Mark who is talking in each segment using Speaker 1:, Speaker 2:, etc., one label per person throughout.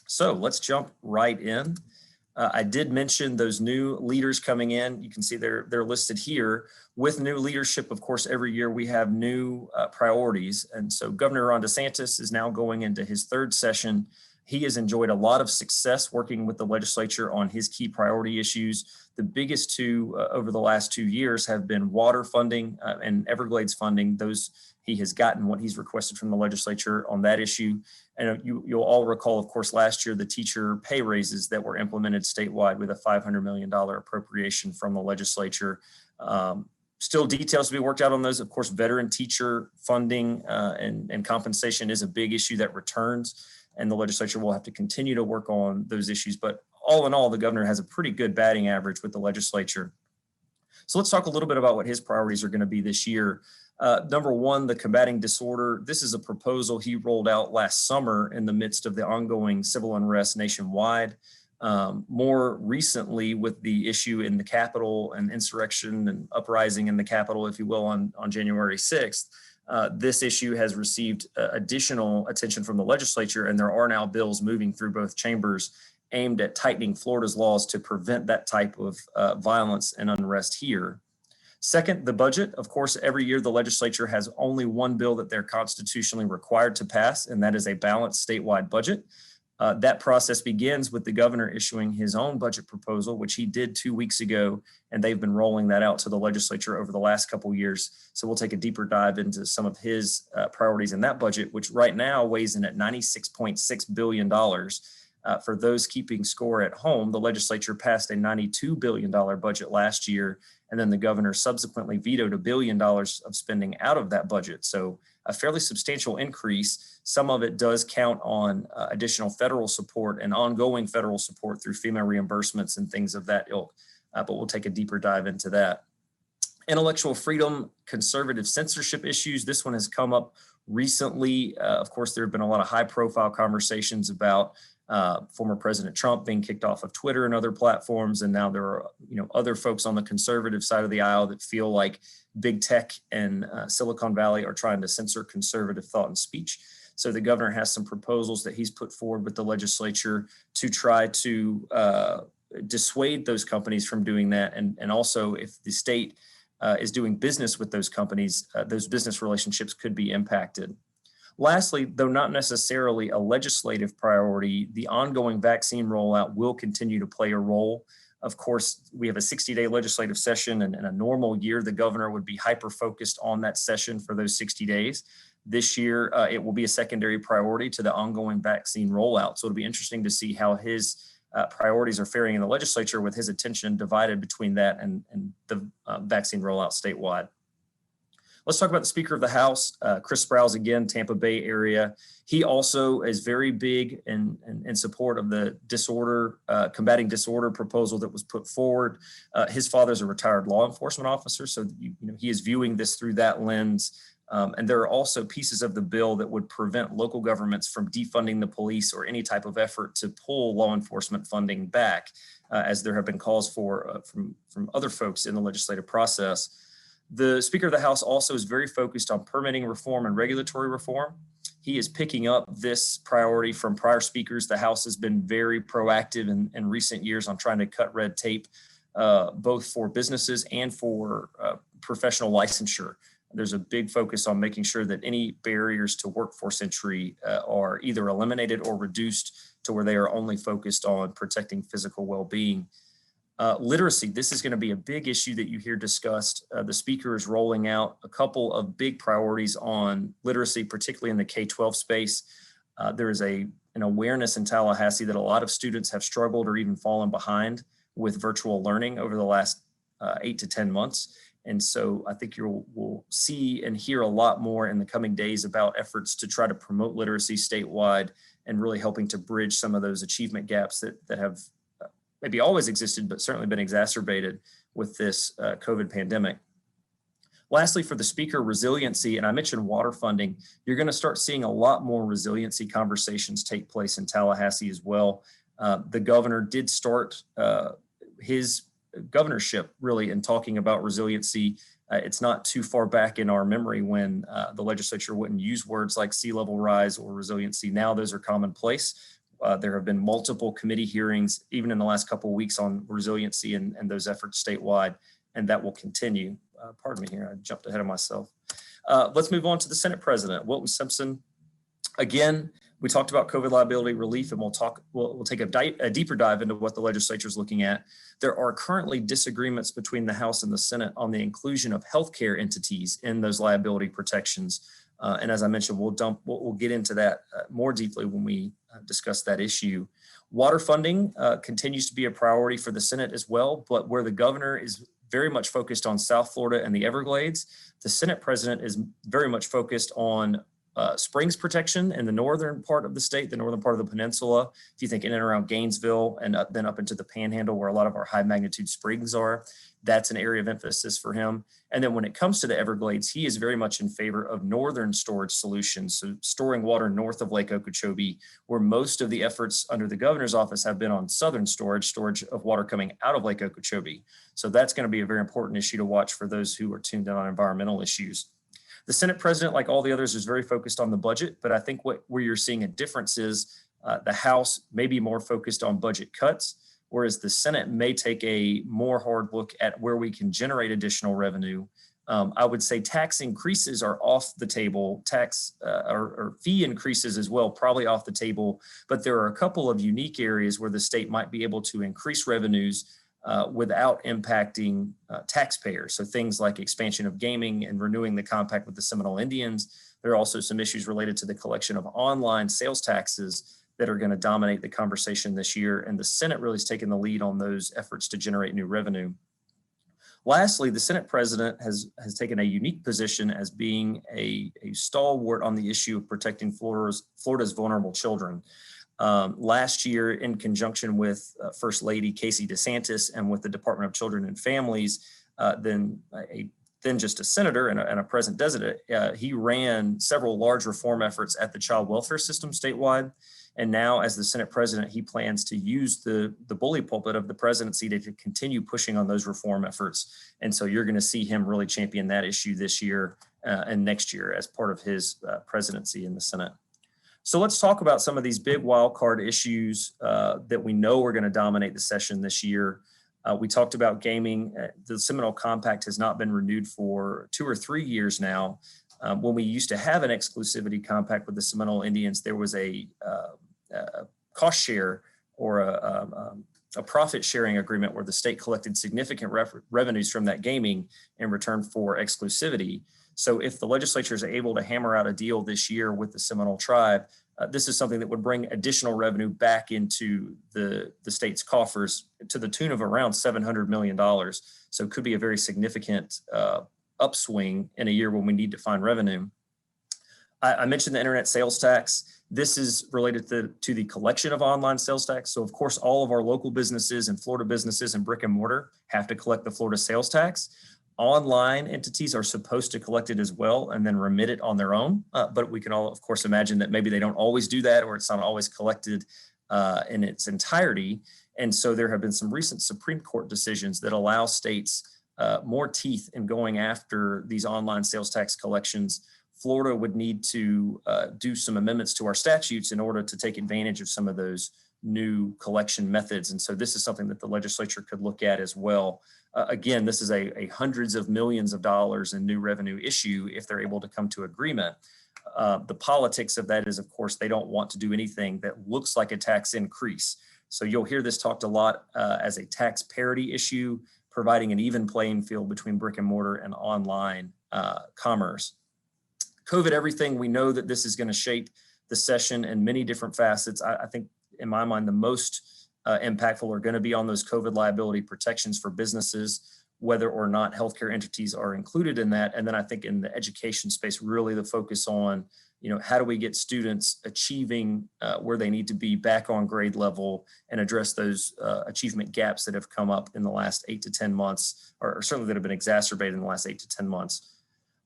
Speaker 1: So let's jump right in. I did mention those new leaders coming in. You can see they're listed here. With new leadership, of course, every year we have new priorities. And so Governor Ron DeSantis is now going into his third session. He has enjoyed a lot of success working with the legislature on his key priority issues. The biggest two over the last 2 years have been water funding and Everglades funding. Those he has gotten what he's requested from the legislature on that issue. And you'll all recall, of course, last year, the teacher pay raises that were implemented statewide with a $500 million appropriation from the legislature. Still details to be worked out on those. Of course, veteran teacher funding and compensation is a big issue that returns, and the legislature will have to continue to work on those issues. But all in all, the governor has a pretty good batting average with the legislature. So let's talk a little bit about what his priorities are going to be this year. Number one, the combating disorder. This is a proposal he rolled out last summer in the midst of the ongoing civil unrest nationwide. More recently, with the issue in the Capitol and insurrection and uprising in the Capitol, if you will, on January 6th, this issue has received additional attention from the legislature, and there are now bills moving through both chambers aimed at tightening Florida's laws to prevent that type of violence and unrest here. Second, the budget. Of course, every year the legislature has only one bill that they're constitutionally required to pass, and that is a balanced statewide budget. That process begins with the governor issuing his own budget proposal, which he did 2 weeks ago, and they've been rolling that out to the legislature over the last couple of years. So we'll take a deeper dive into some of his priorities in that budget, which right now weighs in at $96.6 billion. For those keeping score at home, the legislature passed a $92 billion budget last year, and then the governor subsequently vetoed $1 billion of spending out of that budget. So a fairly substantial increase. Some of it does count on additional federal support and ongoing federal support through FEMA reimbursements and things of that ilk, but we'll take a deeper dive into that. Intellectual freedom, conservative censorship issues. This one has come up recently. Of course, there have been a lot of high profile conversations about former President Trump being kicked off of Twitter and other platforms. And now there are, other folks on the conservative side of the aisle that feel like big tech and Silicon Valley are trying to censor conservative thought and speech. So the governor has some proposals that he's put forward with the legislature to try to dissuade those companies from doing that. And also, if the state is doing business with those companies, those business relationships could be impacted. Lastly, though not necessarily a legislative priority, the ongoing vaccine rollout will continue to play a role. Of course, we have a 60-day legislative session, and in a normal year, the governor would be hyper-focused on that session for those 60 days. This year, it will be a secondary priority to the ongoing vaccine rollout. So it'll be interesting to see how his priorities are faring in the legislature, with his attention divided between that and the vaccine rollout statewide. Let's talk about the Speaker of the House, Chris Sprowls, again, Tampa Bay area. He also is very big in support of the combating disorder proposal that was put forward. His father's a retired law enforcement officer, so he is viewing this through that lens. And there are also pieces of the bill that would prevent local governments from defunding the police or any type of effort to pull law enforcement funding back, as there have been calls for from other folks in the legislative process. The Speaker of the House also is very focused on permitting reform and regulatory reform. He is picking up this priority from prior speakers. The House has been very proactive in recent years on trying to cut red tape, both for businesses and for professional licensure. There's a big focus on making sure that any barriers to workforce entry are either eliminated or reduced to where they are only focused on protecting physical well-being. Literacy, this is going to be a big issue that you hear discussed. The speaker is rolling out a couple of big priorities on literacy, particularly in the K-12 space. There is an awareness in Tallahassee that a lot of students have struggled or even fallen behind with virtual learning over the last 8 to 10 months. And so I think we'll see and hear a lot more in the coming days about efforts to try to promote literacy statewide and really helping to bridge some of those achievement gaps that have maybe always existed, but certainly been exacerbated with this COVID pandemic. Lastly, for the speaker, resiliency, and I mentioned water funding, you're going to start seeing a lot more resiliency conversations take place in Tallahassee as well. The governor did start his governorship really in talking about resiliency. It's not too far back in our memory when the legislature wouldn't use words like sea level rise or resiliency. Now those are commonplace. There have been multiple committee hearings, even in the last couple of weeks, on resiliency and those efforts statewide, and that will continue. Pardon me here, I jumped ahead of myself. Let's move on to the Senate President, Wilton Simpson. Again, we talked about COVID liability relief, and we'll take a deeper dive into what the legislature is looking at. There are currently disagreements between the House and the Senate on the inclusion of healthcare entities in those liability protections. And as I mentioned, we'll get into that more deeply when we discuss that issue. Water funding continues to be a priority for the Senate as well, but where the governor is very much focused on South Florida and the Everglades, the Senate President is very much focused on springs protection in the northern part of the state, the northern part of the peninsula. If you think in and around Gainesville and then up into the Panhandle where a lot of our high magnitude springs are, that's an area of emphasis for him. And then when it comes to the Everglades, he is very much in favor of northern storage solutions. So storing water north of Lake Okeechobee, where most of the efforts under the governor's office have been on southern storage of water coming out of Lake Okeechobee. So that's going to be a very important issue to watch for those who are tuned in on environmental issues. The Senate President, like all the others, is very focused on the budget, but I think where you're seeing a difference is the House may be more focused on budget cuts, whereas the Senate may take a more hard look at where we can generate additional revenue. I would say tax increases are off the table, or fee increases as well, probably off the table, but there are a couple of unique areas where the state might be able to increase revenues without impacting taxpayers. So things like expansion of gaming and renewing the compact with the Seminole Indians. There are also some issues related to the collection of online sales taxes that are going to dominate the conversation this year. And the Senate really has taken the lead on those efforts to generate new revenue. Lastly, the Senate President has taken a unique position as being a stalwart on the issue of protecting Florida's vulnerable children. Last year, in conjunction with First Lady Casey DeSantis and with the Department of Children and Families, then just a senator and a present designate, he ran several large reform efforts at the child welfare system statewide. And now, as the Senate President, he plans to use the bully pulpit of the presidency to continue pushing on those reform efforts. And so you're going to see him really champion that issue this year and next year as part of his presidency in the Senate. So let's talk about some of these big wild card issues that we know are going to dominate the session this year. We talked about gaming. The Seminole Compact has not been renewed for 2 or 3 years now. When we used to have an exclusivity compact with the Seminole Indians, there was a cost share or a profit sharing agreement where the state collected significant revenues from that gaming in return for exclusivity. So if the legislature is able to hammer out a deal this year with the Seminole tribe, this is something that would bring additional revenue back into the state's coffers to the tune of around $700 million. So it could be a very significant upswing in a year when we need to find revenue. I mentioned the internet sales tax. This is related to the collection of online sales tax. So of course, all of our local businesses and Florida businesses and brick and mortar have to collect the Florida sales tax. Online entities are supposed to collect it as well and then remit it on their own. But we can all, of course, imagine that maybe they don't always do that, or it's not always collected in its entirety. And so there have been some recent Supreme Court decisions that allow states more teeth in going after these online sales tax collections. Florida would need to do some amendments to our statutes in order to take advantage of some of those new collection methods. And so this is something that the legislature could look at as well. Again, this is a hundreds of millions of dollars in new revenue issue if they're able to come to agreement. The politics of that is, of course, they don't want to do anything that looks like a tax increase. So you'll hear this talked a lot as a tax parity issue, providing an even playing field between brick and mortar and online commerce. COVID everything, we know that this is going to shape the session in many different facets. I think, in my mind, the most impactful are going to be on those COVID liability protections for businesses, whether or not healthcare entities are included in that. And then I think in the education space, really the focus on, how do we get students achieving where they need to be back on grade level and address those achievement gaps that have come up in the last 8 to 10 months, or certainly that have been exacerbated in the last 8 to 10 months.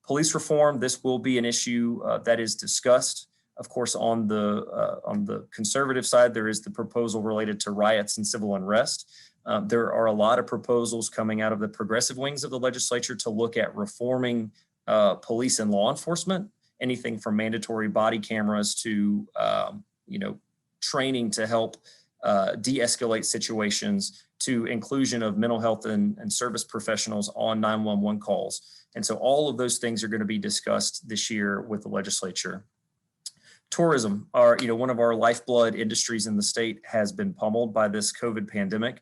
Speaker 1: Police reform, this will be an issue that is discussed. Of course, on the conservative side, there is the proposal related to riots and civil unrest. There are a lot of proposals coming out of the progressive wings of the legislature to look at reforming police and law enforcement, anything from mandatory body cameras to, training to help de-escalate situations, to inclusion of mental health and service professionals on 911 calls. And so all of those things are going to be discussed this year with the legislature. Tourism, one of our lifeblood industries in the state, has been pummeled by this COVID pandemic.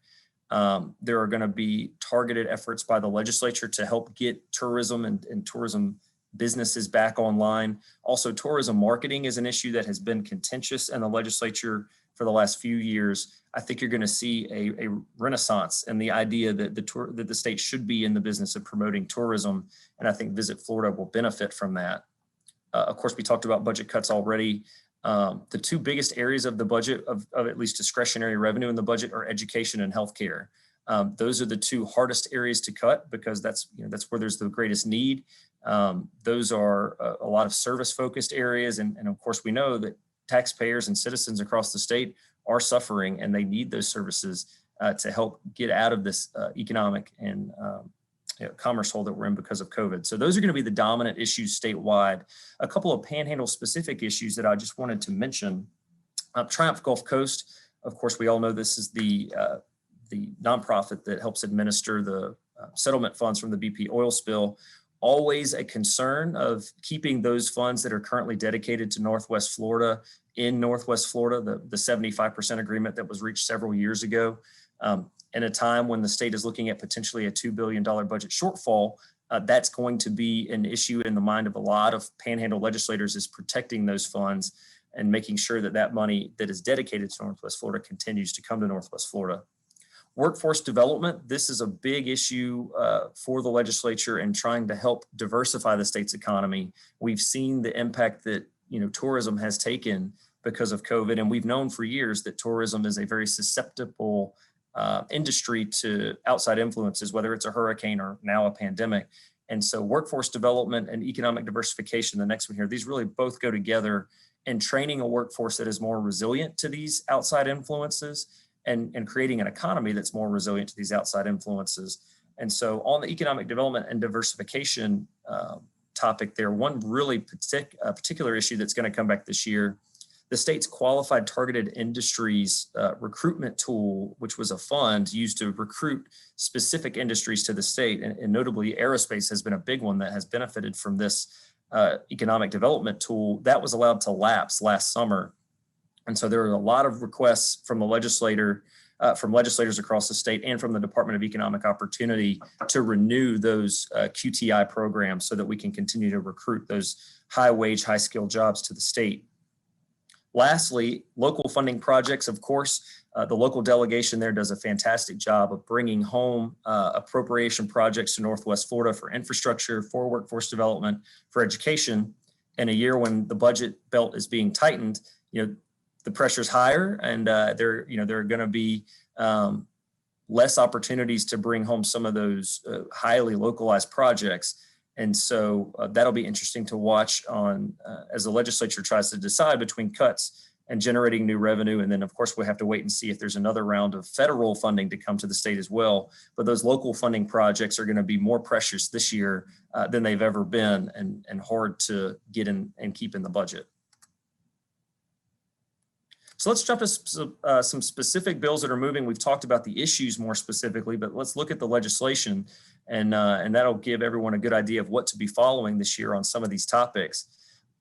Speaker 1: There are going to be targeted efforts by the legislature to help get tourism and tourism businesses back online. Also, tourism marketing is an issue that has been contentious in the legislature for the last few years. I think you're going to see a renaissance in the idea that the state should be in the business of promoting tourism, and I think Visit Florida will benefit from that. Of course, we talked about budget cuts already. The two biggest areas of the budget, of at least discretionary revenue in the budget, are education and healthcare. Those are the two hardest areas to cut because that's where there's the greatest need. Those are a lot of service-focused areas, and of course we know that taxpayers and citizens across the state are suffering, and they need those services to help get out of this economic and commerce hole that we're in because of COVID. So those are going to be the dominant issues statewide. A couple of Panhandle specific issues that I just wanted to mention. Triumph Gulf Coast, of course, we all know this is the nonprofit that helps administer the settlement funds from the BP oil spill. Always a concern of keeping those funds that are currently dedicated to Northwest Florida in Northwest Florida, the 75% agreement that was reached several years ago. In a time when the state is looking at potentially a $2 billion budget shortfall, that's going to be an issue in the mind of a lot of Panhandle legislators, is protecting those funds and making sure that that money that is dedicated to Northwest Florida continues to come to Northwest Florida. Workforce development, this is a big issue for the legislature in trying to help diversify the state's economy. We've seen the impact that tourism has taken because of COVID, and we've known for years that tourism is a very susceptible industry to outside influences, whether it's a hurricane or now a pandemic. And so workforce development and economic diversification, the next one here, these really both go together in training a workforce that is more resilient to these outside influences and creating an economy that's more resilient to these outside influences. And so on the economic development and diversification topic there, one really particular issue that's going to come back this year, the state's qualified targeted industries recruitment tool, which was a fund used to recruit specific industries to the state, and notably aerospace has been a big one that has benefited from this economic development tool, that was allowed to lapse last summer. And so there are a lot of requests from the from legislators across the state and from the Department of Economic Opportunity to renew those QTI programs so that we can continue to recruit those high wage, high skilled jobs to the state. Lastly, local funding projects. Of course, the local delegation there does a fantastic job of bringing home appropriation projects to Northwest Florida for infrastructure, for workforce development, for education. In a year when the budget belt is being tightened, the pressure's higher, and there are going to be less opportunities to bring home some of those highly localized projects. And so that'll be interesting to watch on as the legislature tries to decide between cuts and generating new revenue. And then, of course, we'll have to wait and see if there's another round of federal funding to come to the state as well. But those local funding projects are going to be more precious this year than they've ever been, and hard to get in and keep in the budget. So let's jump to some specific bills that are moving. We've talked about the issues more specifically, but let's look at the legislation, and that'll give everyone a good idea of what to be following this year on some of these topics.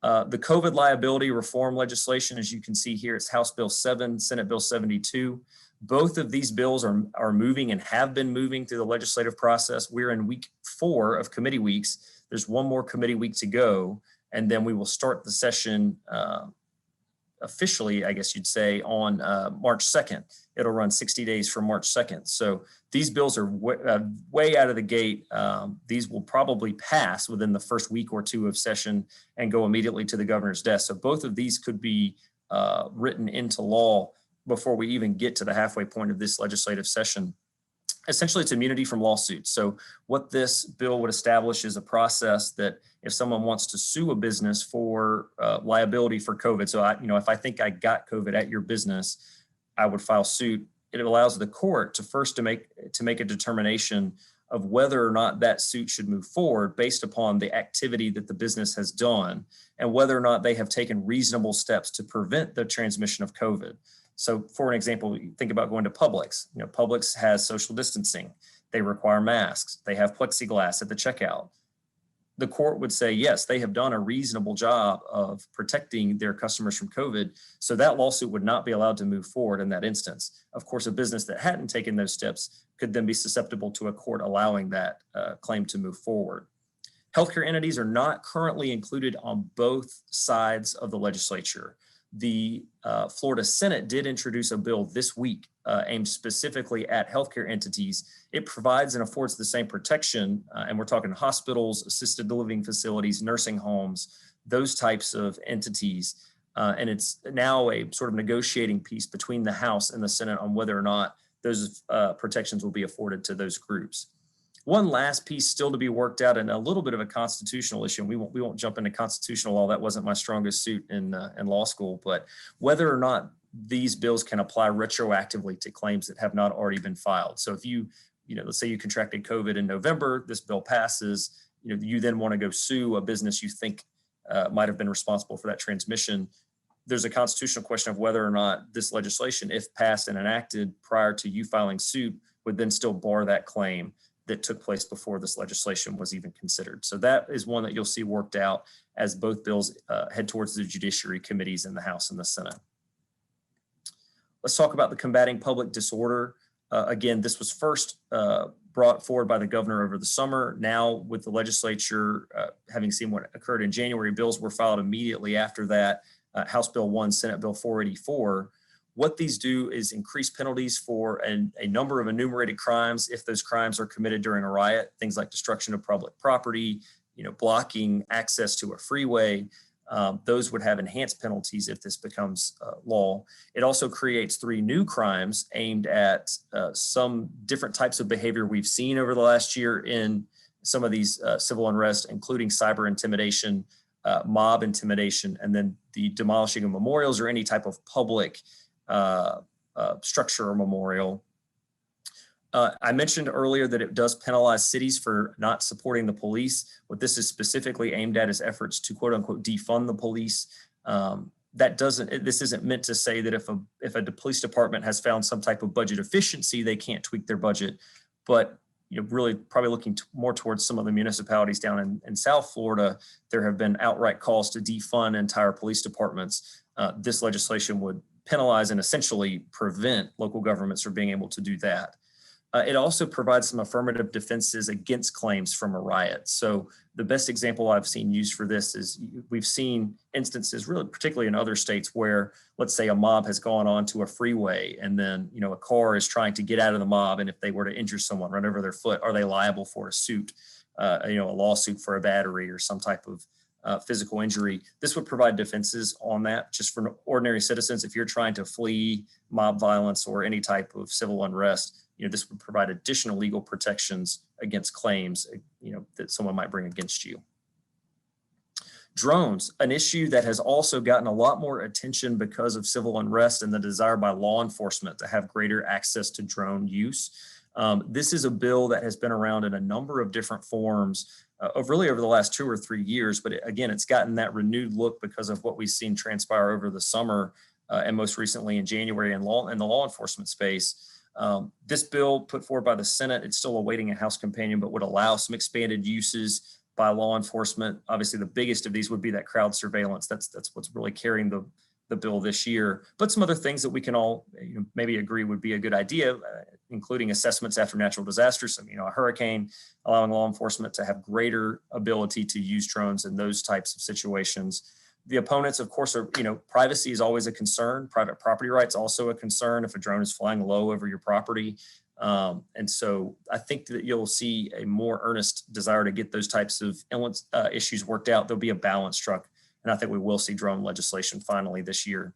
Speaker 1: The COVID liability reform legislation, as you can see here, it's House Bill 7, Senate Bill 72. Both of these bills are moving and have been moving through the legislative process. We're in week 4 of committee weeks. There's one more committee week to go, and then we will start the session officially, I guess you'd say, on March 2nd. It'll run 60 days from March 2nd. So these bills are way out of the gate. These will probably pass within the first week or two of session and go immediately to the governor's desk. So both of these could be written into law before we even get to the halfway point of this legislative session. Essentially, it's immunity from lawsuits. So what this bill would establish is a process that if someone wants to sue a business for liability for COVID, so if I think I got COVID at your business, I would file suit. It allows the court to first to make a determination of whether or not that suit should move forward based upon the activity that the business has done and whether or not they have taken reasonable steps to prevent the transmission of COVID. So for an example, you think about going to Publix. Publix has social distancing. They require masks. They have plexiglass at the checkout. The court would say, yes, they have done a reasonable job of protecting their customers from COVID. So that lawsuit would not be allowed to move forward in that instance. Of course, a business that hadn't taken those steps could then be susceptible to a court allowing that claim to move forward. Healthcare entities are not currently included on both sides of the legislature. The Florida Senate did introduce a bill this week aimed specifically at healthcare entities. It provides and affords the same protection, and we're talking hospitals, assisted living facilities, nursing homes, those types of entities. And it's now a sort of negotiating piece between the House and the Senate on whether or not those protections will be afforded to those groups. One last piece still to be worked out, and a little bit of a constitutional issue. And we won't jump into constitutional law. That wasn't my strongest suit in law school, but whether or not these bills can apply retroactively to claims that have not already been filed. So if let's say you contracted COVID in November, this bill passes, you then want to go sue a business you think might have been responsible for that transmission. There's a constitutional question of whether or not this legislation, if passed and enacted prior to you filing suit, would then still bar that claim that took place before this legislation was even considered. So that is one that you'll see worked out as both bills head towards the judiciary committees in the House and the Senate. Let's talk about the combating public disorder. Again, this was first brought forward by the governor over the summer. Now with the legislature having seen what occurred in January, bills were filed immediately after that, House Bill 1, Senate Bill 484. What these do is increase penalties for a number of enumerated crimes if those crimes are committed during a riot, things like destruction of public property, blocking access to a freeway. Those would have enhanced penalties if this becomes law. It also creates 3 new crimes aimed at some different types of behavior we've seen over the last year in some of these civil unrest, including cyber intimidation, mob intimidation, and then the demolishing of memorials or any type of public structure or memorial. I mentioned earlier that it does penalize cities for not supporting the police. What this is specifically aimed at is efforts to quote unquote defund the police. This isn't meant to say that if a police department has found some type of budget efficiency, they can't tweak their budget. But really probably looking more towards some of the municipalities down in South Florida, there have been outright calls to defund entire police departments. This legislation would penalize and essentially prevent local governments from being able to do that. It also provides some affirmative defenses against claims from a riot. So the best example I've seen used for this is we've seen instances, really particularly in other states, where let's say a mob has gone onto a freeway and then a car is trying to get out of the mob, and if they were to injure someone, run over their foot, are they liable for a suit, a lawsuit for a battery or some type of physical injury? This would provide defenses on that just for ordinary citizens. If you're trying to flee mob violence or any type of civil unrest, this would provide additional legal protections against claims, that someone might bring against you. Drones, an issue that has also gotten a lot more attention because of civil unrest and the desire by law enforcement to have greater access to drone use. This is a bill that has been around in a number of different forms over the last 2 or 3 years, but again, it's gotten that renewed look because of what we've seen transpire over the summer and most recently in January in the law enforcement space. This bill put forward by the Senate, it's still awaiting a House companion, but would allow some expanded uses by law enforcement. Obviously, the biggest of these would be that crowd surveillance. That's what's really carrying the bill this year. But some other things that we can all maybe agree would be a good idea, including assessments after natural disasters. So, a hurricane, allowing law enforcement to have greater ability to use drones in those types of situations. The opponents, of course, are, privacy is always a concern. Private property rights also a concern if a drone is flying low over your property. And so I think that you'll see a more earnest desire to get those types of issues worked out. There'll be a balance struck, and I think we will see drone legislation finally this year.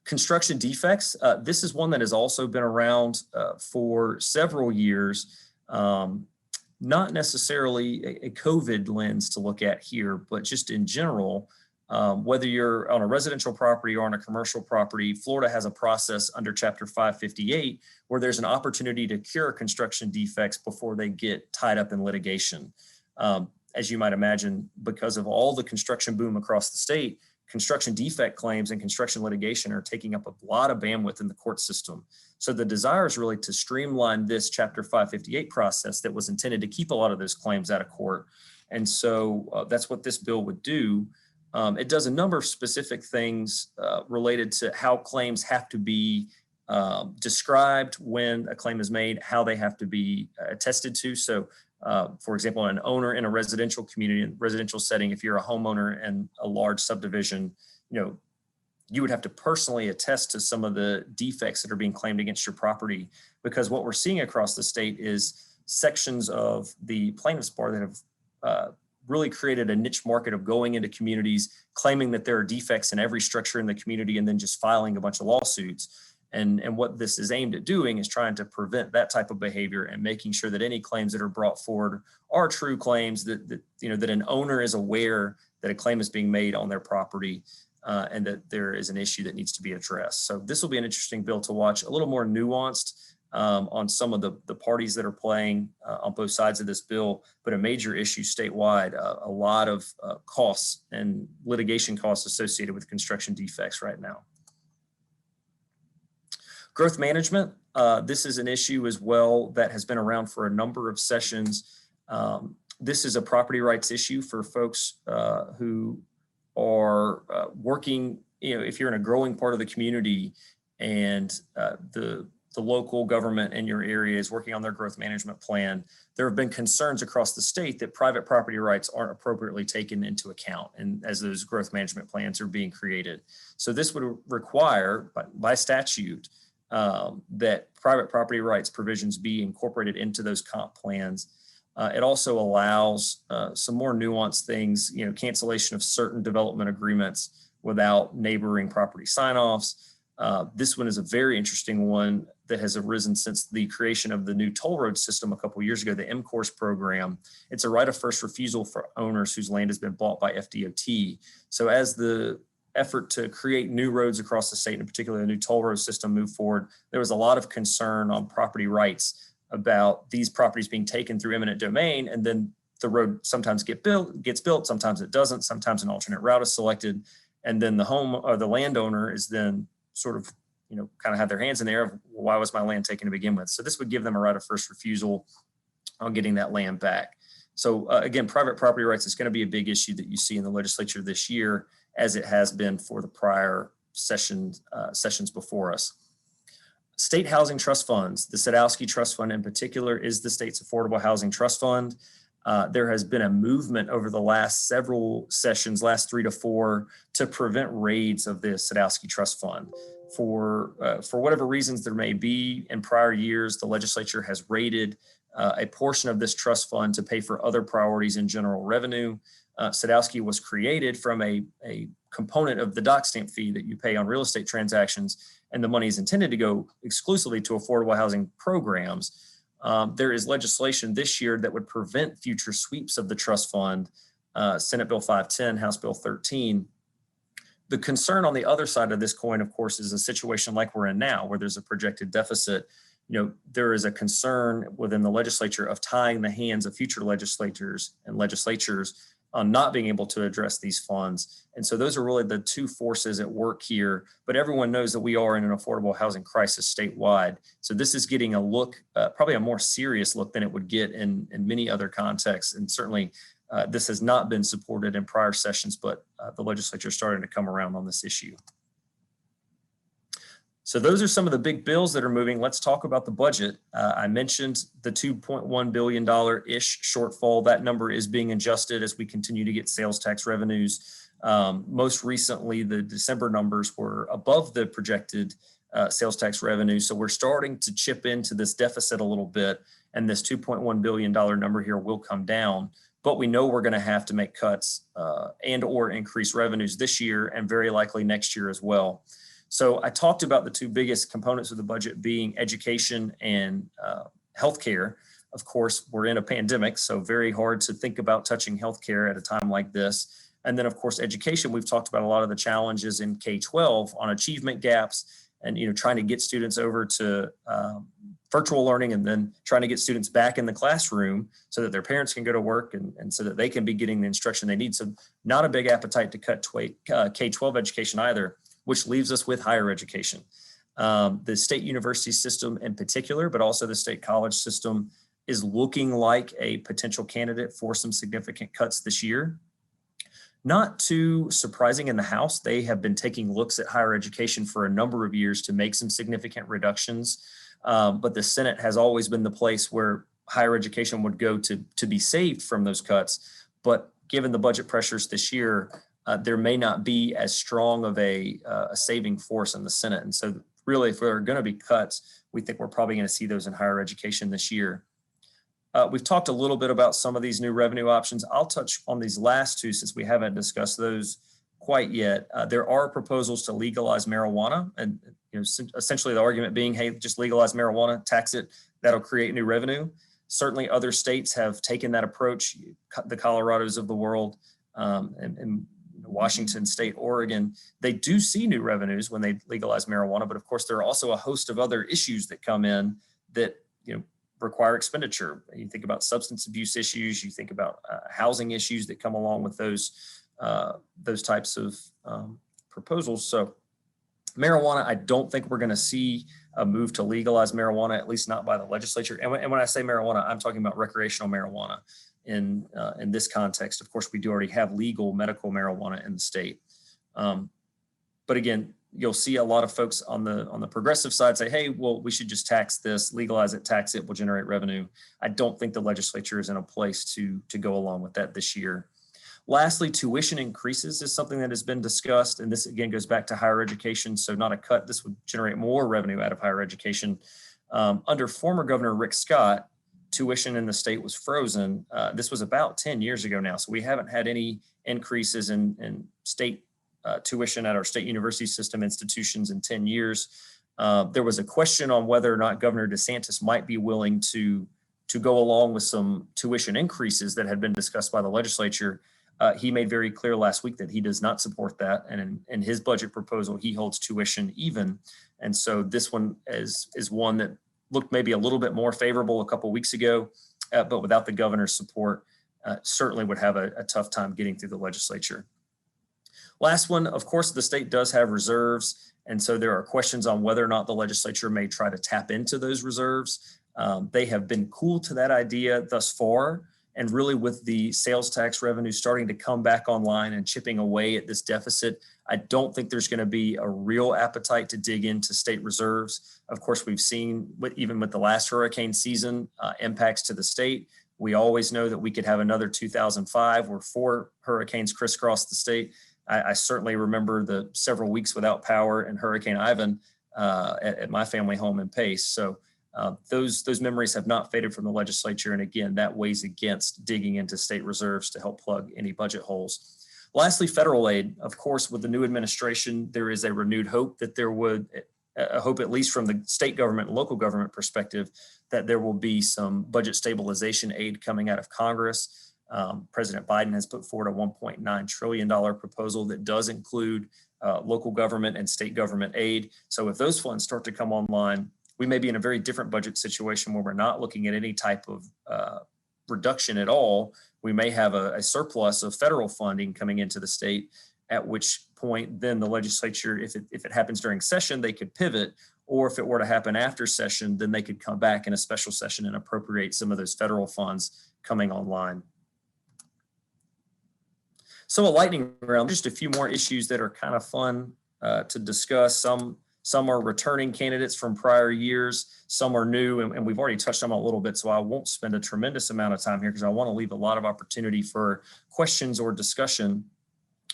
Speaker 1: Construction defects. This is one that has also been around for several years. Not necessarily a COVID lens to look at here, but just in general, Whether you're on a residential property or on a commercial property, Florida has a process under Chapter 558 where there's an opportunity to cure construction defects before they get tied up in litigation. As you might imagine, because of all the construction boom across the state, construction defect claims and construction litigation are taking up a lot of bandwidth in the court system. So the desire is really to streamline this Chapter 558 process that was intended to keep a lot of those claims out of court. And so that's what this bill would do. It does a number of specific things related to how claims have to be described when a claim is made, how they have to be attested to. So for example, an owner in a residential community, residential setting, if you're a homeowner in a large subdivision, you would have to personally attest to some of the defects that are being claimed against your property, because what we're seeing across the state is sections of the plaintiffs' bar that have really created a niche market of going into communities, claiming that there are defects in every structure in the community, and then just filing a bunch of lawsuits. And what this is aimed at doing is trying to prevent that type of behavior and making sure that any claims that are brought forward are true claims, that an owner is aware that a claim is being made on their property and that there is an issue that needs to be addressed. So this will be an interesting bill to watch, a little more nuanced on some of the parties that are playing on both sides of this bill, but a major issue statewide, a lot of costs and litigation costs associated with construction defects right now. Growth management, this is an issue as well that has been around for a number of sessions. This is a property rights issue for folks who are working, if you're in a growing part of the community and the local government in your area is working on their growth management plan, there have been concerns across the state that private property rights aren't appropriately taken into account and as those growth management plans are being created. So this would require by statute that private property rights provisions be incorporated into those comp plans. It also allows some more nuanced things, cancellation of certain development agreements without neighboring property sign-offs. This one is a very interesting one that has arisen since the creation of the new toll road system a couple of years ago, the MCORS program. It's a right of first refusal for owners whose land has been bought by FDOT. So as the effort to create new roads across the state, and particularly a new toll road system, move forward, there was a lot of concern on property rights about these properties being taken through eminent domain, and then the road sometimes gets built, sometimes it doesn't, sometimes an alternate route is selected, and then the landowner is then sort of kind of have their hands in the air of, well, why was my land taken to begin with? So this would give them a right of first refusal on getting that land back. So again, private property rights is going to be a big issue that you see in the legislature this year, as it has been for the prior sessions before us. State housing trust funds, the Sadowski Trust Fund in particular is the state's affordable housing trust fund. There has been a movement over the last several sessions, last 3 to 4, to prevent raids of the Sadowski Trust Fund. For whatever reasons there may be, in prior years, the legislature has raided a portion of this trust fund to pay for other priorities in general revenue. Sadowski was created from a component of the dock stamp fee that you pay on real estate transactions, and the money is intended to go exclusively to affordable housing programs. There is legislation this year that would prevent future sweeps of the trust fund, Senate Bill 510, House Bill 13. The concern on the other side of this coin, of course, is a situation like we're in now, where there's a projected deficit. There is a concern within the legislature of tying the hands of future legislators and legislatures on not being able to address these funds. And so those are really the two forces at work here, but everyone knows that we are in an affordable housing crisis statewide. So this is getting a look, probably a more serious look than it would get in many other contexts. And certainly this has not been supported in prior sessions, but the legislature is starting to come around on this issue. So those are some of the big bills that are moving. Let's talk about the budget. I mentioned the $2.1 billion-ish shortfall. That number is being adjusted as we continue to get sales tax revenues. Most recently, the December numbers were above the projected sales tax revenue. So we're starting to chip into this deficit a little bit, and this $2.1 billion number here will come down. But we know we're going to have to make cuts and or increase revenues this year and very likely next year as well. So I talked about the two biggest components of the budget being education and healthcare. Of course, we're in a pandemic, so very hard to think about touching healthcare at a time like this. And then, of course, education. We've talked about a lot of the challenges in K-12 on achievement gaps and, trying to get students over to virtual learning and then trying to get students back in the classroom so that their parents can go to work and so that they can be getting the instruction they need. So not a big appetite to cut K-12 education either, which leaves us with higher education. The state university system in particular, but also the state college system is looking like a potential candidate for some significant cuts this year. Not too surprising in the House. They have been taking looks at higher education for a number of years to make some significant reductions. But the Senate has always been the place where higher education would go to be saved from those cuts. But given the budget pressures this year, there may not be as strong of a saving force in the Senate. And so really, if there are going to be cuts, we think we're probably going to see those in higher education this year. We've talked a little bit about some of these new revenue options. I'll touch on these last two since we haven't discussed those quite yet. There are proposals to legalize marijuana, and essentially the argument being, hey, just legalize marijuana, tax it, that'll create new revenue. Certainly other states have taken that approach, the Colorados of the world, and Washington State, Oregon. They do see new revenues when they legalize marijuana, but of course there are also a host of other issues that come in that require expenditure. You think about substance abuse issues, you think about housing issues that come along with those types of proposals. So marijuana, I don't think we're going to see a move to legalize marijuana, at least not by the legislature. And when I say marijuana, I'm talking about recreational marijuana in this context. Of course, we do already have legal medical marijuana in the state. But again, you'll see a lot of folks on the progressive side say, hey, well, we should just tax this, legalize it, tax it, will generate revenue. I don't think the legislature is in a place to go along with that this year. Lastly, tuition increases is something that has been discussed. And this again goes back to higher education. So not a cut, this would generate more revenue out of higher education. Under former Governor Rick Scott, tuition in the state was frozen. This was about 10 years ago now. So we haven't had any increases in state tuition at our state university system institutions in 10 years. There was a question on whether or not Governor DeSantis might be willing to go along with some tuition increases that had been discussed by the legislature. He made very clear last week that he does not support that. And in his budget proposal, he holds tuition even. And so this one is one that looked maybe a little bit more favorable a couple of weeks ago, but without the governor's support, certainly would have a tough time getting through the legislature. Last one, of course, the state does have reserves. And so there are questions on whether or not the legislature may try to tap into those reserves. They have been cool to that idea thus far. And really with the sales tax revenue starting to come back online and chipping away at this deficit, I don't think there's going to be a real appetite to dig into state reserves. Of course, we've seen even with the last hurricane season impacts to the state. We always know that we could have another 2005 where 4 hurricanes crisscrossed the state. I certainly remember the several weeks without power and Hurricane Ivan at my family home in Pace. So those memories have not faded from the legislature. And again, that weighs against digging into state reserves to help plug any budget holes. Lastly, federal aid. Of course, with the new administration, there is a renewed hope that there would, a hope at least from the state government and local government perspective, that there will be some budget stabilization aid coming out of Congress. President Biden has put forward a $1.9 trillion proposal that does include local government and state government aid. So if those funds start to come online, we may be in a very different budget situation where we're not looking at any type of reduction at all. We may have a surplus of federal funding coming into the state, at which point then the legislature, if it happens during session, they could pivot, or if it were to happen after session, then they could come back in a special session and appropriate some of those federal funds coming online. So a lightning round, just a few more issues that are kind of fun to discuss. Some are returning candidates from prior years, some are new, and we've already touched on them a little bit, so I won't spend a tremendous amount of time here because I want to leave a lot of opportunity for questions or discussion.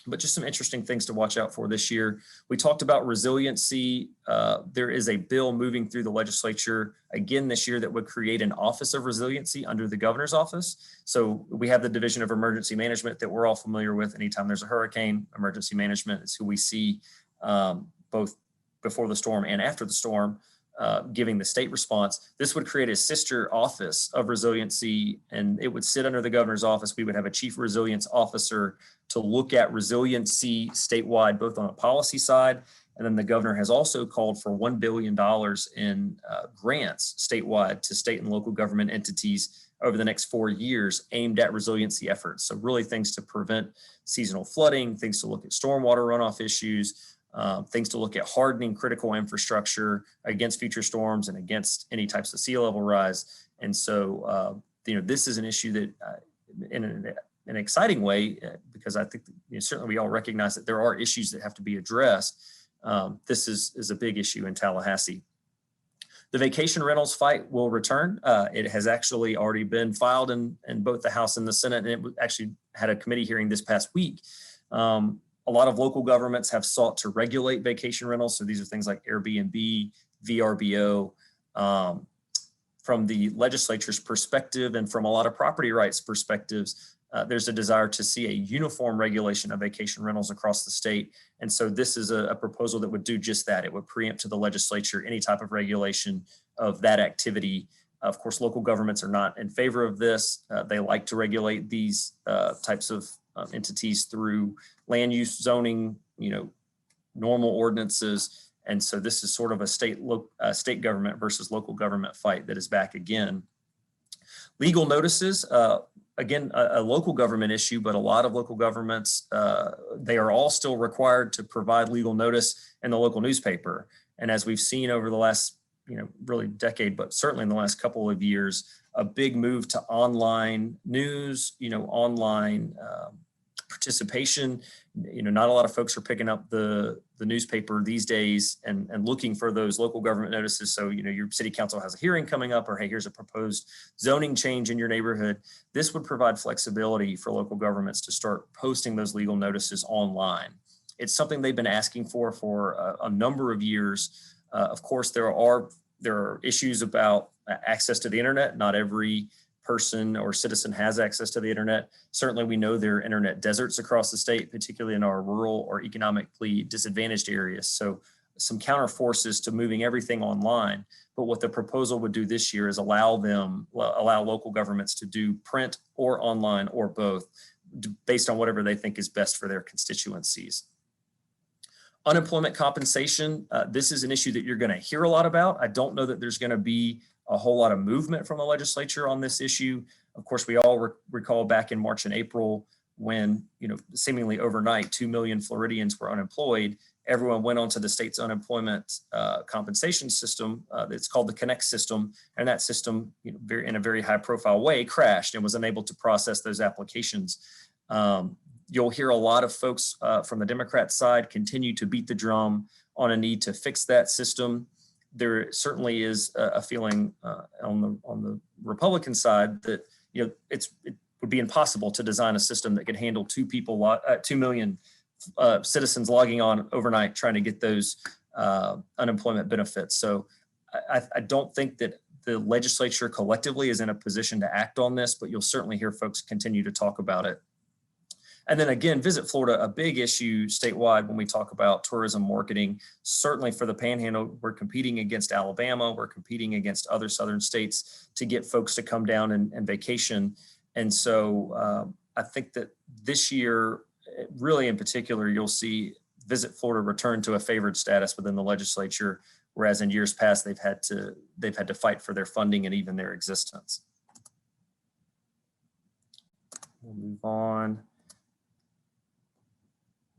Speaker 1: But just some interesting things to watch out for this year. We talked about resiliency. There is a bill moving through the legislature again this year that would create an Office of Resiliency under the governor's office. So we have the Division of Emergency Management that we're all familiar with. Anytime there's a hurricane, emergency management is who we see both before the storm and after the storm. giving the state response. This would create a sister office of resiliency, and it would sit under the governor's office. We would have a chief resilience officer to look at resiliency statewide, both on a policy side, and then the governor has also called for $1 billion in grants statewide to state and local government entities over the next 4 years aimed at resiliency efforts. So really things to prevent seasonal flooding, things to look at stormwater runoff issues, things to look at hardening critical infrastructure against future storms and against any types of sea level rise. And so, this is an issue that in an exciting way, because I think certainly we all recognize that there are issues that have to be addressed. This is a big issue in Tallahassee. The vacation rentals fight will return. It has actually already been filed in both the House and the Senate, and it actually had a committee hearing this past week. A lot of local governments have sought to regulate vacation rentals. So these are things like Airbnb, VRBO. From the legislature's perspective and from a lot of property rights perspectives, there's a desire to see a uniform regulation of vacation rentals across the state. And so this is a proposal that would do just that. It would preempt to the legislature any type of regulation of that activity. Of course, local governments are not in favor of this. They like to regulate these types of entities through land use zoning, normal ordinances. And so this is sort of a state government versus local government fight that is back again. Legal notices, again, a local government issue, but a lot of local governments, they are all still required to provide legal notice in the local newspaper. And as we've seen over the last, really decade, but certainly in the last couple of years, a big move to online news, online participation. Not a lot of folks are picking up the newspaper these days and looking for those local government notices. So, your city council has a hearing coming up, or hey, here's a proposed zoning change in your neighborhood. This would provide flexibility for local governments to start posting those legal notices online. It's something they've been asking for a number of years. Of course, there are issues about access to the internet. Not every person or citizen has access to the internet. Certainly, we know there are internet deserts across the state, particularly in our rural or economically disadvantaged areas. So some counter forces to moving everything online. But what the proposal would do this year is allow local governments to do print or online or both, based on whatever they think is best for their constituencies. Unemployment compensation, this is an issue that you're going to hear a lot about. I don't know that there's going to be a whole lot of movement from the legislature on this issue. Of course, we all recall back in March and April when, seemingly overnight, 2 million Floridians were unemployed. Everyone went onto the state's unemployment compensation system. It's called the Connect system. And that system, in a very high profile way, crashed and was unable to process those applications. You'll hear a lot of folks from the Democrat side continue to beat the drum on a need to fix that system. There certainly is a feeling on the Republican side that it would be impossible to design a system that could handle 2 million citizens logging on overnight trying to get those unemployment benefits. So I don't think that the legislature collectively is in a position to act on this, but you'll certainly hear folks continue to talk about it. And then again, Visit Florida, a big issue statewide when we talk about tourism marketing. Certainly for the Panhandle, we're competing against Alabama, we're competing against other southern states to get folks to come down and vacation. And so I think that this year, really in particular, you'll see Visit Florida return to a favored status within the legislature, whereas in years past, they've had to fight for their funding and even their existence. We'll move on.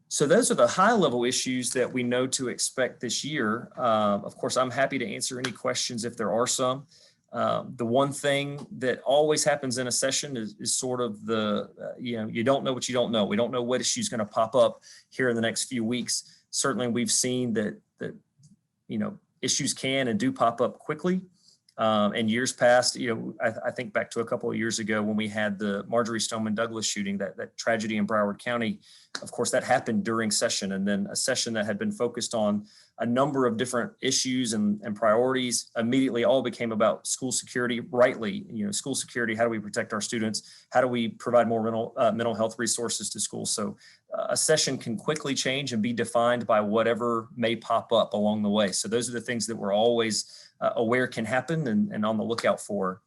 Speaker 1: So those are the high-level issues that we know to expect this year. Of course, I'm happy to answer any questions if there are some. The one thing that always happens in a session is sort of you don't know what you don't know. We don't know what issue is going to pop up here in the next few weeks. Certainly, we've seen that issues can and do pop up quickly. In years past, I think back to a couple of years ago when we had the Marjorie Stoneman Douglas shooting, that tragedy in Broward County. Of course, that happened during session, and then a session that had been focused on a number of different issues and priorities immediately all became about school security, rightly, school security. How do we protect our students? How do we provide more mental health resources to schools? So a session can quickly change and be defined by whatever may pop up along the way. So those are the things that we're always aware can happen and on the lookout for.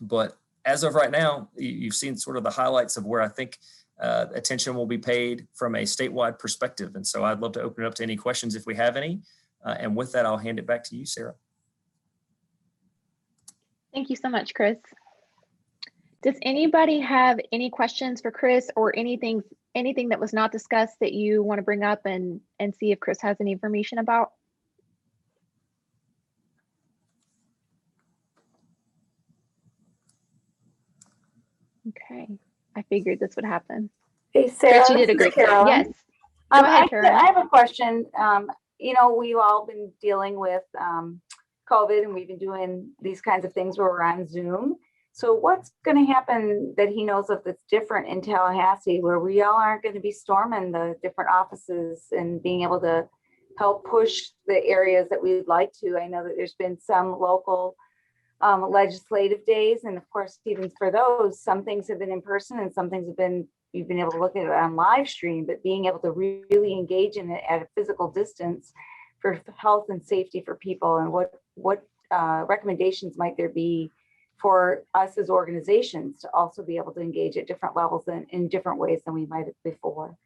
Speaker 1: But as of right now, you've seen sort of the highlights of where I think attention will be paid from a statewide perspective. And so I'd love to open it up to any questions if we have any. And with that, I'll hand it back to you, Sarah.
Speaker 2: Thank you so much, Chris. Does anybody have any questions for Chris or anything that was not discussed that you want to bring up and see if Chris has any information about? Okay, I figured this would happen.
Speaker 3: Hey, Sarah,
Speaker 2: you did a great job. Yes.
Speaker 3: Go ahead, Carolyn. I have a question. We've all been dealing with COVID, and we've been doing these kinds of things where we're on Zoom. So what's going to happen that he knows of that's different in Tallahassee, where we all aren't going to be storming the different offices and being able to help push the areas that we'd like to? I know that there's been some local legislative days, and of course, even for those, some things have been in person and some things you've been able to look at it on live stream, but being able to really engage in it at a physical distance for health and safety for people, and what recommendations might there be for us as organizations to also be able to engage at different levels and in different ways than we might have before?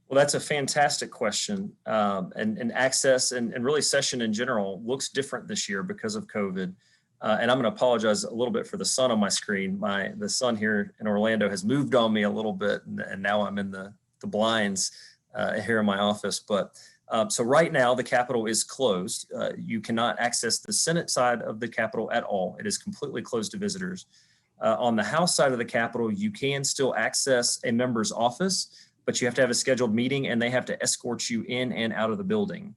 Speaker 1: Well, that's a fantastic question. And access and really session in general looks different this year because of COVID. And I'm going to apologize a little bit for the sun on my screen. The sun here in Orlando has moved on me a little bit, and now I'm in the blinds here in my office. But so right now the Capitol is closed. You cannot access the Senate side of the Capitol at all. It is completely closed to visitors. On the House side of the Capitol, you can still access a member's office, but you have to have a scheduled meeting and they have to escort you in and out of the building.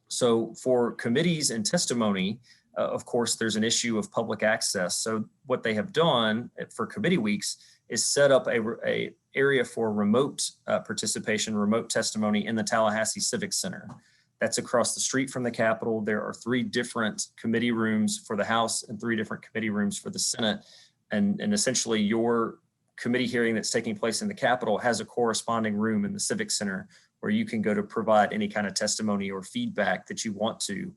Speaker 1: So for committees and testimony, of course, there's an issue of public access. So what they have done for committee weeks is set up a area for remote participation, remote testimony in the Tallahassee Civic Center. That's across the street from the Capitol. There are 3 different committee rooms for the House and 3 different committee rooms for the Senate. And essentially your committee hearing that's taking place in the Capitol has a corresponding room in the Civic Center where you can go to provide any kind of testimony or feedback that you want to.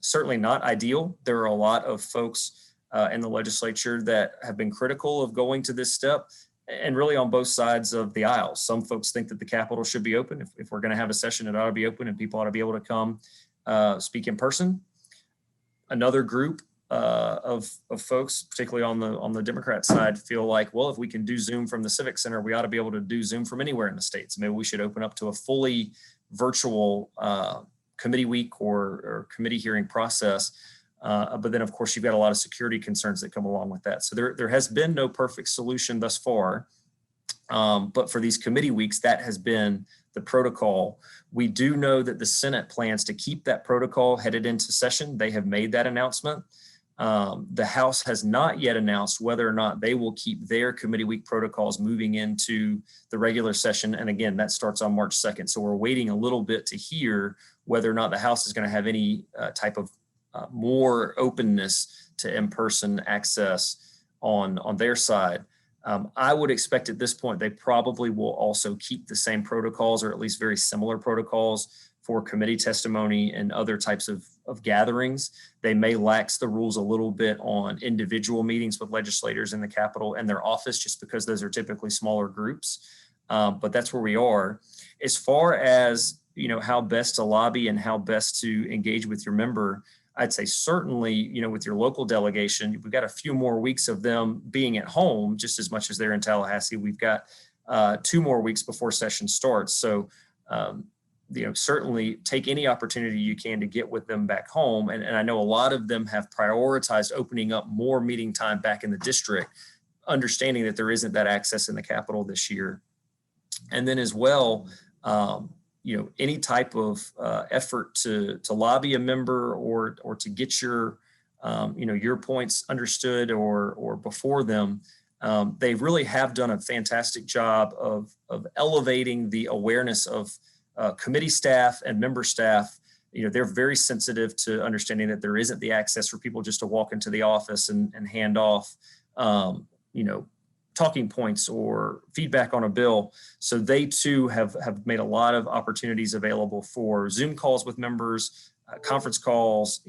Speaker 1: Certainly not ideal. There are a lot of folks in the legislature that have been critical of going to this step, and really on both sides of the aisle. Some folks think that the Capitol should be open. If we're going to have a session, it ought to be open and people ought to be able to come speak in person. Another group of folks, particularly on the Democrat side, feel like, well, if we can do Zoom from the Civic Center, we ought to be able to do Zoom from anywhere in the state. So maybe we should open up to a fully virtual committee week or committee hearing process. But then, of course, you've got a lot of security concerns that come along with that. So there has been no perfect solution thus far. But for these committee weeks, that has been the protocol. We do know that the Senate plans to keep that protocol headed into session. They have made that announcement. The House has not yet announced whether or not they will keep their committee week protocols moving into the regular session. And again, that starts on March 2nd. So we're waiting a little bit to hear whether or not the House is going to have any type of more openness to in-person access on their side. I would expect at this point, they probably will also keep the same protocols, or at least very similar protocols for committee testimony and other types of gatherings. They may lax the rules a little bit on individual meetings with legislators in the Capitol and their office, just because those are typically smaller groups. But that's where we are. As far as, how best to lobby and how best to engage with your member, I'd say certainly, with your local delegation, we've got a few more weeks of them being at home just as much as they're in Tallahassee. We've got 2 more weeks before session starts. So, certainly take any opportunity you can to get with them back home. And I know a lot of them have prioritized opening up more meeting time back in the district, understanding that there isn't that access in the Capitol this year. And then as well, any type of effort to lobby a member or to get your your points understood or before them, they really have done a fantastic job of elevating the awareness of committee staff and member staff. They're very sensitive to understanding that there isn't the access for people just to walk into the office and hand off, talking points or feedback on a bill. So they too have made a lot of opportunities available for Zoom calls with members, conference calls,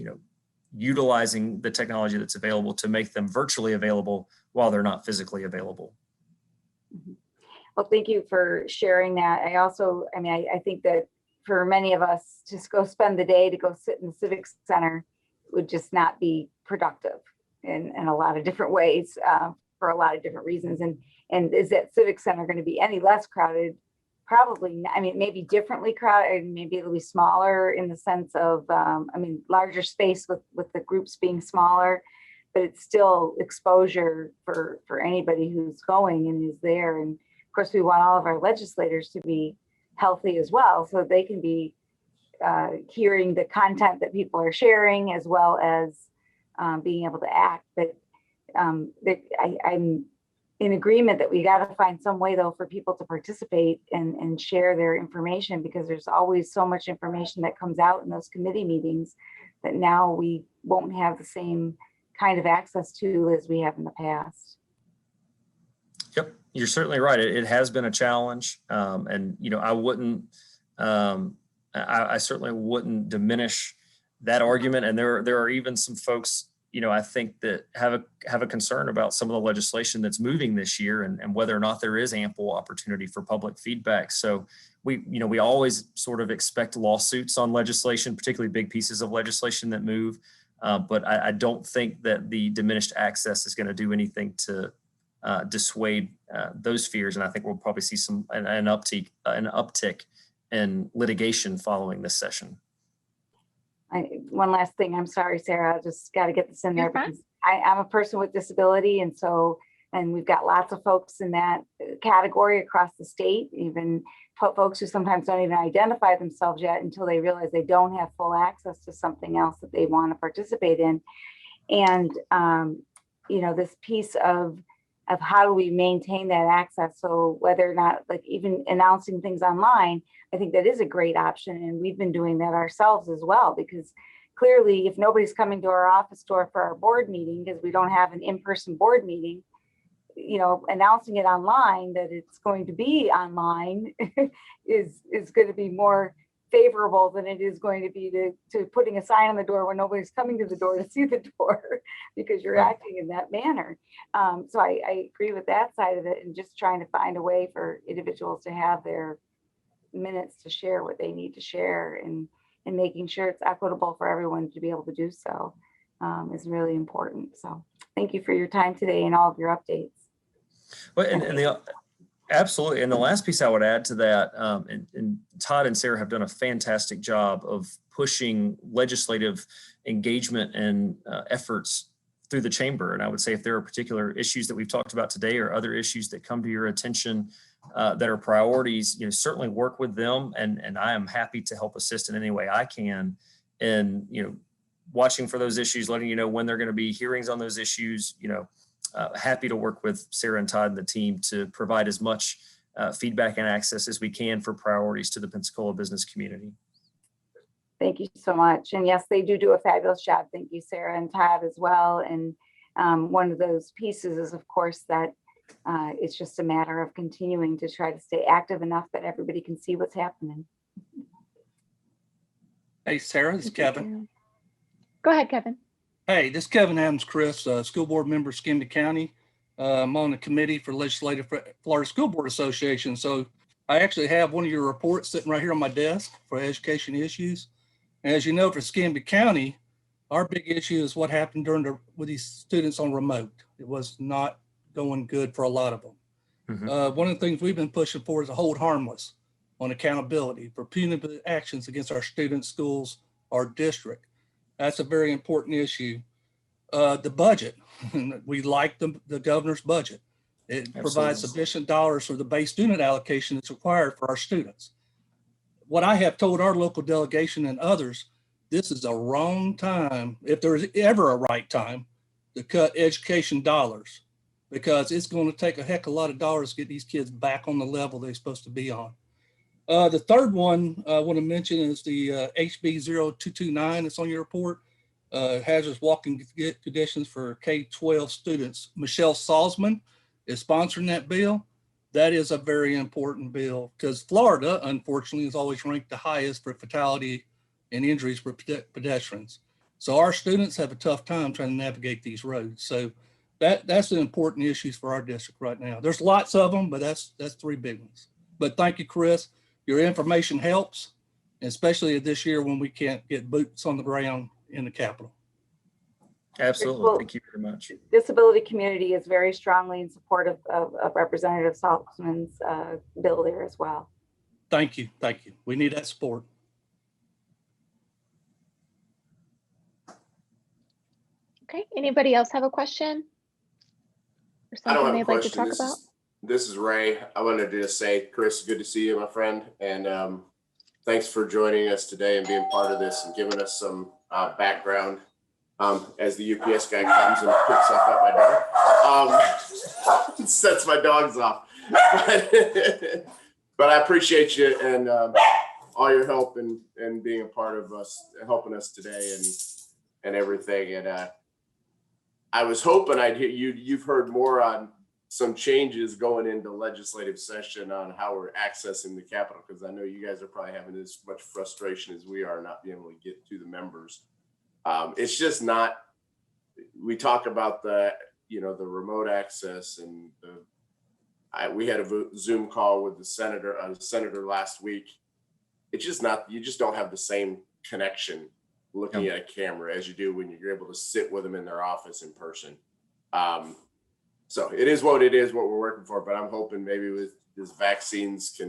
Speaker 1: utilizing the technology that's available to make them virtually available while they're not physically available.
Speaker 3: Well, thank you for sharing that. I think that for many of us, just go spend the day to go sit in the Civic Center would just not be productive in a lot of different ways. For a lot of different reasons. And is that Civic Center going to be any less crowded? Probably not. Maybe differently crowded, maybe it'll be smaller in the sense of, larger space with the groups being smaller, but it's still exposure for anybody who's going and is there. And of course, we want all of our legislators to be healthy as well, so they can be hearing the content that people are sharing as well as being able to act. But I'm in agreement that we got to find some way, though, for people to participate and share their information, because there's always so much information that comes out in those committee meetings that now we won't have the same kind of access to as we have in the past.
Speaker 1: Yep, you're certainly right. It has been a challenge, and I wouldn't, I certainly wouldn't diminish that argument. And there are even some folks, I think, that have a concern about some of the legislation that's moving this year and whether or not there is ample opportunity for public feedback. So we always sort of expect lawsuits on legislation, particularly big pieces of legislation that move. But I don't think that the diminished access is going to do anything to dissuade those fears. And I think we'll probably see an uptick in litigation following this session.
Speaker 3: One last thing, I'm sorry, Sarah, I just got to get this in there because I'm a person with disability. And we've got lots of folks in that category across the state, even folks who sometimes don't even identify themselves yet until they realize they don't have full access to something else that they want to participate in. And, this piece of how do we maintain that access? So whether or not, like, even announcing things online, I think that is a great option. And we've been doing that ourselves as well, because clearly if nobody's coming to our office door for our board meeting, because we don't have an in-person board meeting, announcing it online that it's going to be online is going to be more favorable than it is going to be to putting a sign on the door when nobody's coming to the door to see the door because you're acting in that manner. So I agree with that side of it, and just trying to find a way for individuals to have their minutes to share what they need to share and making sure it's equitable for everyone to be able to do so is really important. So thank you for your time today and all of your updates.
Speaker 1: Well, absolutely. And the last piece I would add to that, and Todd and Sarah have done a fantastic job of pushing legislative engagement and efforts through the chamber. And I would say if there are particular issues that we've talked about today or other issues that come to your attention that are priorities, certainly work with them. And I am happy to help assist in any way I can in, watching for those issues, letting you know when they're going to be hearings on those issues, happy to work with Sarah and Todd and the team to provide as much feedback and access as we can for priorities to the Pensacola business community.
Speaker 3: Thank you so much. And yes, they do a fabulous job. Thank you, Sarah and Todd as well. And one of those pieces is, of course, that it's just a matter of continuing to try to stay active enough that everybody can see what's happening.
Speaker 4: Hey, Sarah, this is Kevin.
Speaker 2: Go ahead, Kevin.
Speaker 4: Hey, this is Kevin Adams, Chris, school board member, Skimby County. I'm on the committee for Legislative Florida School Board Association. So I actually have one of your reports sitting right here on my desk for education issues. And as you know, for Skimby County, our big issue is what happened with these students on remote. It was not going good for a lot of them. Mm-hmm. One of the things we've been pushing for is a hold harmless on accountability for punitive actions against our students, schools, our district. That's a very important issue. The budget, we like the governor's budget. It provides sufficient dollars for the base student allocation that's required for our students. what I have told our local delegation and others, this is a wrong time, if there is ever a right time, to cut education dollars, because it's going to take a heck of a lot of dollars to get these kids back on the level they're supposed to be on. The third one I want to mention is the HB 0229 that's on your report, hazardous walking conditions for K-12 students. Michelle Salzman is sponsoring that bill. That is a very important bill because Florida, unfortunately, is always ranked the highest for fatality and injuries for pedestrians. So our students have a tough time trying to navigate these roads. So that's the important issues for our district right now. There's lots of them, but that's three big ones. But thank you, Chris. Your information helps, especially this year when we can't get boots on the ground in the Capitol.
Speaker 1: Absolutely. Thank you very much.
Speaker 3: Disability community is very strongly in support of Representative Salzman's bill there as well.
Speaker 4: Thank you. Thank you. We need that support.
Speaker 2: Okay, anybody else have a question? Or
Speaker 5: I don't
Speaker 2: something
Speaker 5: have a
Speaker 2: they'd like to
Speaker 5: question.
Speaker 2: talk about?
Speaker 5: This is Ray. I wanted to just say, Chris, good to see you, my friend. And thanks for joining us today and being part of this and giving us some background as the UPS guy comes and picks up at my dog. Sets my dogs off. But I appreciate you and all your help and being a part of us, helping us today and everything. And I was hoping I'd hear you've heard more on some changes going into legislative session on how we're accessing the Capitol, because I know you guys are probably having as much frustration as we are not being able to get to the members. It's just not, we talk about the remote access and we had a Zoom call with the senator last week. It's just not, you just don't have the same connection looking at a camera as you do when you're able to sit with them in their office in person. So it is what it is, what we're working for, but I'm hoping maybe with these vaccines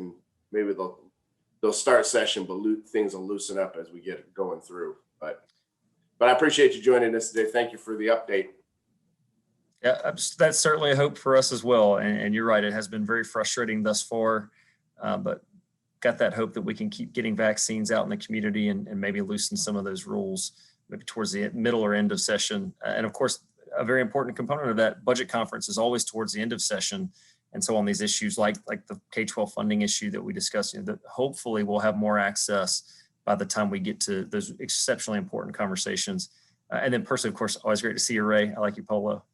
Speaker 5: maybe they'll start session, but things will loosen up as we get it going through. But I appreciate you joining us today. Thank you for the update.
Speaker 1: Yeah, that's certainly a hope for us as well. And you're right, it has been very frustrating thus far, but got that hope that we can keep getting vaccines out in the community and maybe loosen some of those rules maybe towards the middle or end of session. And of course, a very important component of that budget conference is always towards the end of session. And so on these issues like the K-12 funding issue that we discussed, that hopefully we'll have more access by the time we get to those exceptionally important conversations. And then personally, of course, always great to see you, Ray. I like you, Polo.